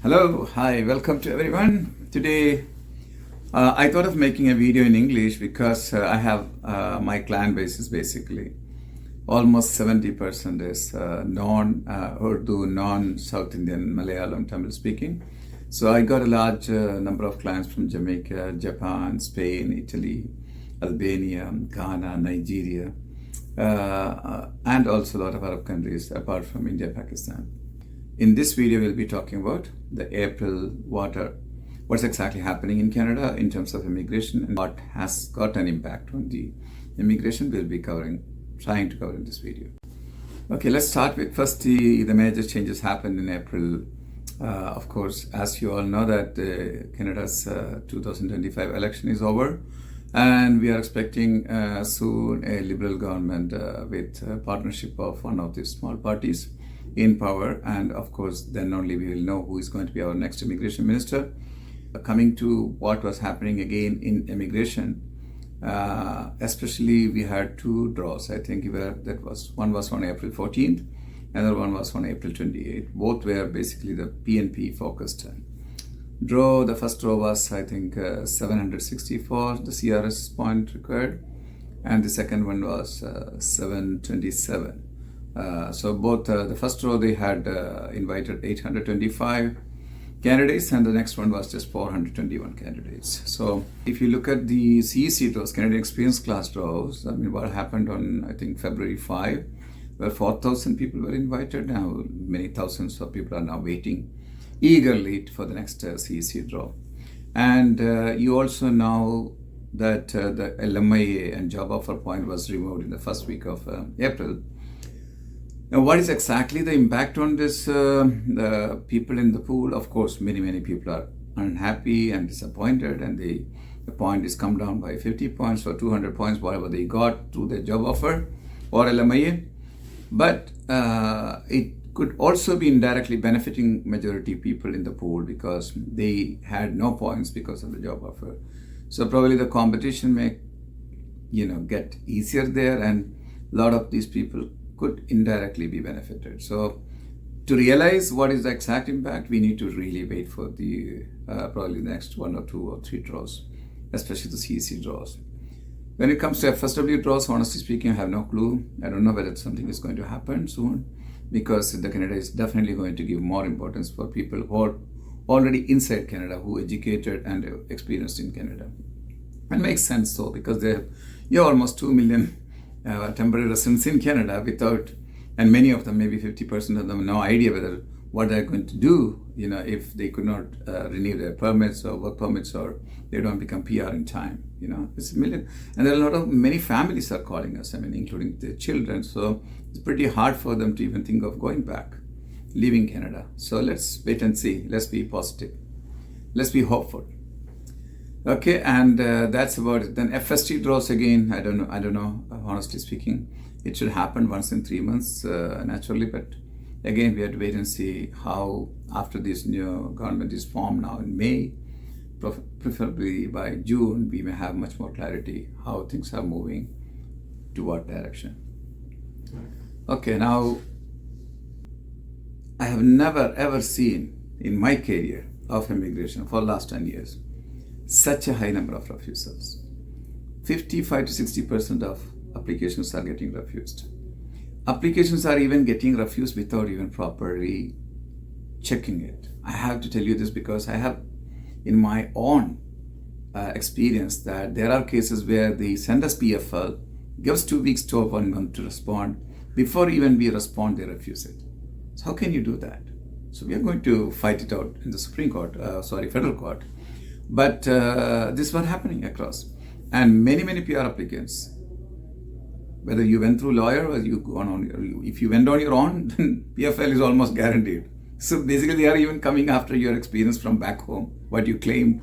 Hello, hi, welcome to everyone. Today, I thought of making a video in English because I have my client base is basically almost 70% is non-Urdu, non-South Indian, Malayalam, Tamil speaking. So I got a large number of clients from Jamaica, Japan, Spain, Italy, Albania, Ghana, Nigeria, and also a lot of Arab countries apart from India, Pakistan. In this video, we'll be talking about the April what's exactly happening in Canada in terms of immigration and what has got an impact on the immigration we'll be trying to cover in this video. Okay, let's start with first the major changes happened in April. Of course, as you all know that Canada's 2025 election is over and we are expecting soon a Liberal government with partnership of one of the small parties in power, and of course then only we will know who is going to be our next immigration minister. Coming to what was happening again in immigration, especially we had two draws. I think one was on April 14th, another one was on April 28th. Both were basically the PNP focused draw. The first draw was I think 764 the CRS point required, and the second one was 727. So both the first row they had invited 825 candidates, and the next one was just 421 candidates. So if you look at the CEC draws, Canadian Experience Class draws, I mean what happened on I think February 5, where 4,000 people were invited. Now many thousands of people are now waiting eagerly for the next CEC draw. And you also know that the LMIA and job offer point was removed in the first week of April. Now, what is exactly the impact on this? The people in the pool, of course, many people are unhappy and disappointed, and the point is come down by 50 points or 200 points, whatever they got through their job offer or LMIA. But it could also be indirectly benefiting majority people in the pool because they had no points because of the job offer. So probably the competition may, get easier there, and a lot of these people could indirectly be benefited. So to realize what is the exact impact, we need to really wait for the probably the next 1 or 2 or 3 draws, especially the CEC draws. When it comes to FSW draws, honestly speaking, I have no clue. I don't know whether something is going to happen soon, because the Canada is definitely going to give more importance for people who are already inside Canada, who are educated and experienced in Canada. And makes sense though, because you have almost 2 million temporary residents in Canada and many of them, maybe 50% of them, no idea what they're going to do, if they could not renew their permits or work permits, or they don't become PR in time, it's a million. And there are many families are calling us, including their children. So it's pretty hard for them to even think of going back, leaving Canada. So let's wait and see. Let's be positive. Let's be hopeful. Okay, and that's about it. Then FST draws again. I don't know. Honestly speaking, it should happen once in 3 months naturally. But again, we have to wait and see how after this new government is formed now in May, preferably by June, we may have much more clarity how things are moving to what direction. Okay, now I have never ever seen in my career of immigration for the last 10 years such a high number of refusals. 55 to 60% of applications are getting refused. Applications are even getting refused without even properly checking it. I have to tell you this because I have in my own experience that there are cases where they send us PFL, gives 2 weeks to 1 month to respond. Before even we respond, they refuse it. So how can you do that? So we are going to fight it out in the federal court. But this is what happening across. And many PR applicants, whether you went through lawyer or you go on if you went on your own, then PFL is almost guaranteed. So basically they are even coming after your experience from back home, what you claimed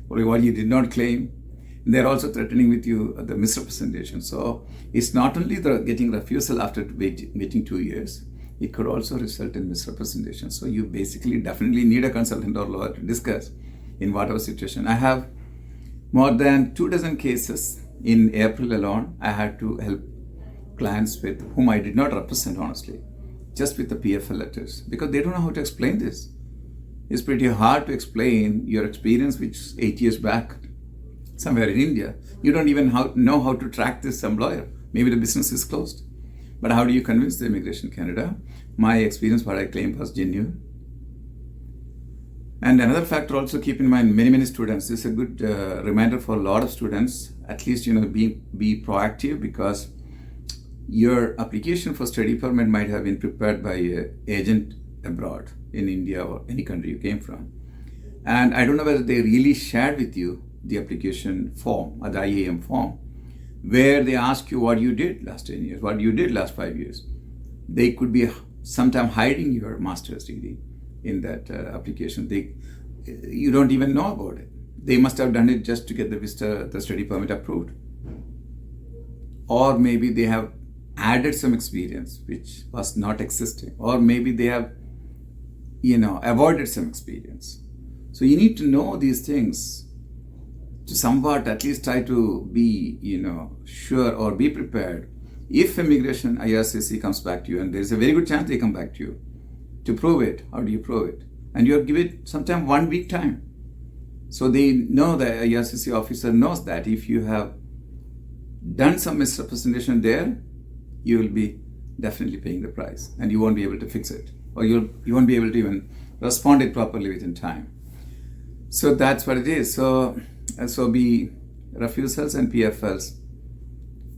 or what you did not claim. And they're also threatening with you the misrepresentation. So it's not only the getting refusal after waiting 2 years, it could also result in misrepresentation. So you basically definitely need a consultant or lawyer to discuss in whatever situation. I have more than 24 cases in April alone. I had to help clients with whom I did not represent, honestly, just with the PFL letters, because they don't know how to explain this. It's pretty hard to explain your experience, which is 8 years back, somewhere in India. You don't even know how to track this employer. Maybe the business is closed. But how do you convince the Immigration Canada? My experience, what I claimed, was genuine. And another factor also, keep in mind, many students, this is a good reminder for a lot of students, at least, be proactive, because your application for study permit might have been prepared by an agent abroad in India or any country you came from. And I don't know whether they really shared with you the application form, or the IAM form, where they ask you what you did last 10 years, what you did last 5 years. They could be sometime hiding your master's degree in that application. You don't even know about it. They must have done it just to get the study permit approved. Or maybe they have added some experience which was not existing. Or maybe they have, avoided some experience. So you need to know these things to somewhat at least try to be, sure or be prepared. If immigration IRCC comes back to you, and there's a very good chance they come back to you, to prove it, how do you prove it? And you give it sometime 1 week time. So they know, the IRCC officer knows that if you have done some misrepresentation there, you will be definitely paying the price, and you won't be able to fix it, or you won't be able to even respond it properly within time. So that's what it is. So be refusals and PFLs,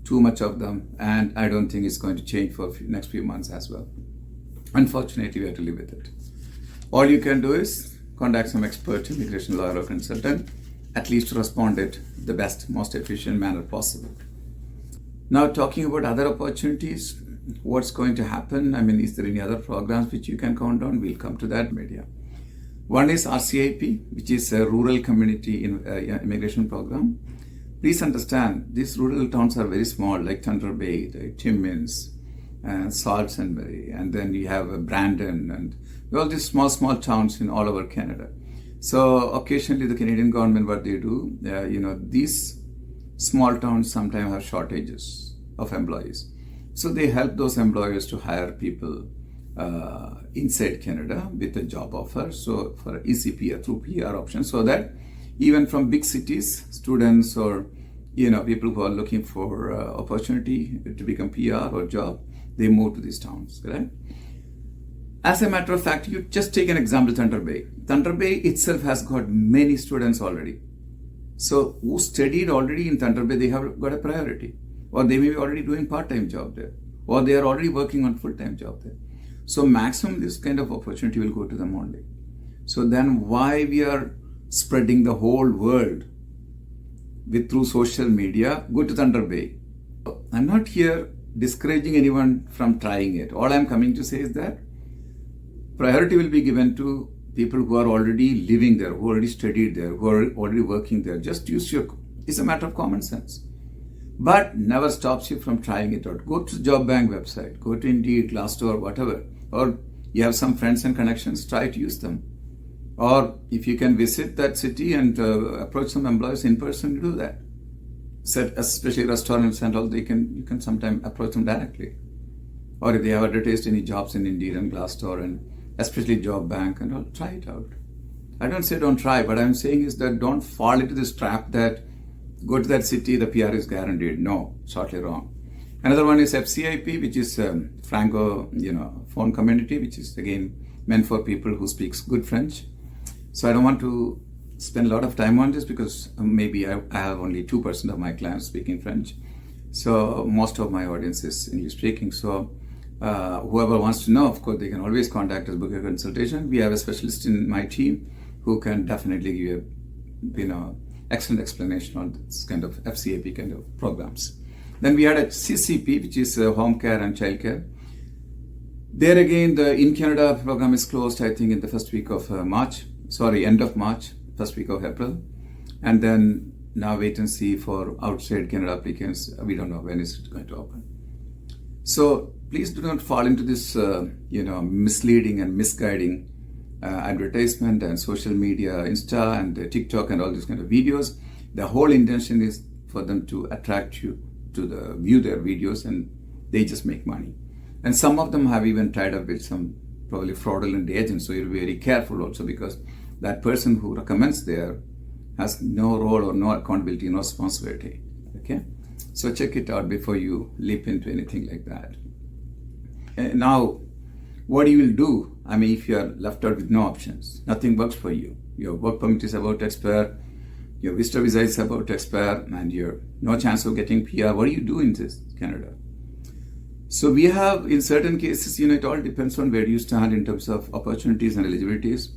too much of them, and I don't think it's going to change for next few months as well. Unfortunately, we have to live with it. All you can do is contact some expert immigration lawyer or consultant, at least to respond it the best, most efficient manner possible. Now, talking about other opportunities, what's going to happen? Is there any other programs which you can count on? We'll come to that media. One is RCIP, which is a rural community immigration program. Please understand, these rural towns are very small, like Thunder Bay, like Timmins, and Salisbury, and then you have Brandon, and all these small towns in all over Canada. So occasionally the Canadian government, what they do, these small towns sometimes have shortages of employees. So they help those employers to hire people inside Canada with a job offer. So for ECP, through PR option, so that even from big cities, students or people who are looking for opportunity to become PR or job, they move to these towns, correct? As a matter of fact, you just take an example, Thunder Bay. Thunder Bay itself has got many students already. So who studied already in Thunder Bay, they have got a priority. Or they may be already doing part-time job there. Or they are already working on full-time job there. So maximum this kind of opportunity will go to them only. So then why we are spreading the whole world through social media, go to Thunder Bay. I'm not here discouraging anyone from trying it. All I'm coming to say is that priority will be given to people who are already living there, who already studied there, who are already working there. Just use it's a matter of common sense. But never stops you from trying it out. Go to the Job Bank website, go to Indeed, Glassdoor, whatever. Or you have some friends and connections, try to use them. Or if you can visit that city and approach some employers in person, do that. Especially restaurants and all, you can sometimes approach them directly. Or if they have advertised any jobs in Indeed and Glassdoor, and especially Job Bank and all, try it out. I don't say don't try, but I'm saying is that don't fall into this trap that go to that city, the PR is guaranteed. No, totally wrong. Another one is FCIP, which is Franco, phone community, which is again meant for people who speak good French. So I don't want to spend a lot of time on this because maybe I have only 2% of my clients speaking French. So most of my audience is English speaking. So whoever wants to know, of course, they can always contact us, book a consultation. We have a specialist in my team who can definitely give you excellent explanation on this kind of FCAP kind of programs. Then we had a CCP, which is home care and child care. There again, the In Canada program is closed, I think, in the first week of end of March, first week of April. And then now wait and see for outside Canada applicants. We don't know when it's going to open. So please do not fall into this, misleading and misguiding advertisement and social media, Insta and TikTok and all these kind of videos. The whole intention is for them to attract you to view their videos, and they just make money. And some of them have even tied up with some probably fraudulent agent. So you'll be very careful also, because that person who recommends there has no role or no accountability, no responsibility. Okay, so check it out before you leap into anything like that. Now, what you will do, I mean, if you are left out with no options, nothing works for you, your work permit is about to expire, your visitor visa is about to expire, and you're no chance of getting PR, what do you do in this Canada? So we have, in certain cases, it all depends on where you stand in terms of opportunities and eligibilities.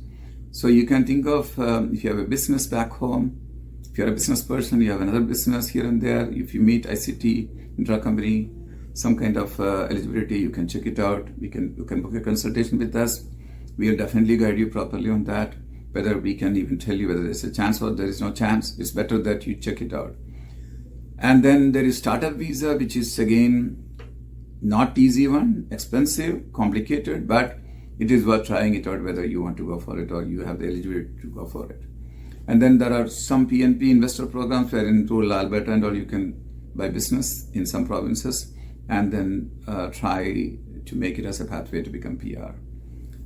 So you can think of, if you have a business back home, if you're a business person, you have another business here and there, if you meet ICT, intra-company, some kind of eligibility, you can check it out. You can book a consultation with us. We'll definitely guide you properly on that, whether we can even tell you whether there's a chance or there is no chance. It's better that you check it out. And then there is startup visa, which is again not easy one, expensive, complicated, but it is worth trying it out whether you want to go for it or you have the eligibility to go for it. And then there are some PNP investor programs where in rural Alberta and all you can buy business in some provinces and then try to make it as a pathway to become PR.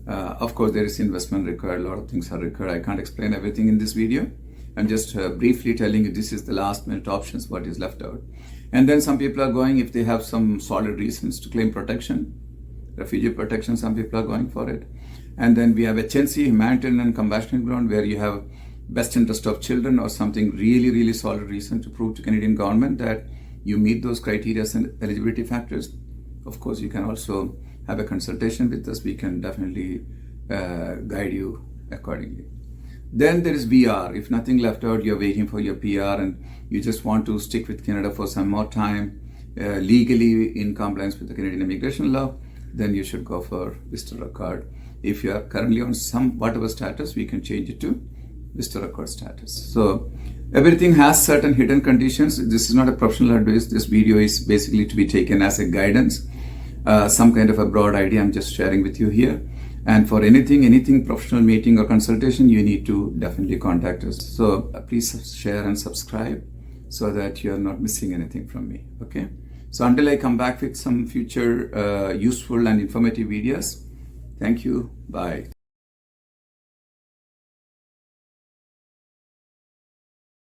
Of course, there is investment required, a lot of things are required. I can't explain everything in this video. I'm just briefly telling you this is the last minute options, what is left out. And then some people are going, if they have some solid reasons to claim protection, refugee protection, some people are going for it. And then we have HNC, humanitarian and compassionate ground, where you have best interest of children or something really, really solid reason to prove to Canadian government that you meet those criteria and eligibility factors. Of course, you can also have a consultation with us. We can definitely guide you accordingly. Then there is VR. If nothing left out, you're waiting for your PR and you just want to stick with Canada for some more time, legally in compliance with the Canadian immigration law, then you should go for visitor record. If you are currently on some whatever status, we can change it to visitor record status. So everything has certain hidden conditions. This is not a professional advice. This video is basically to be taken as a guidance, some kind of a broad idea I'm just sharing with you here. And for anything professional meeting or consultation, you need to definitely contact us. So please share and subscribe so that you are not missing anything from me. Okay. So until I come back with some future useful and informative videos, thank you. Bye.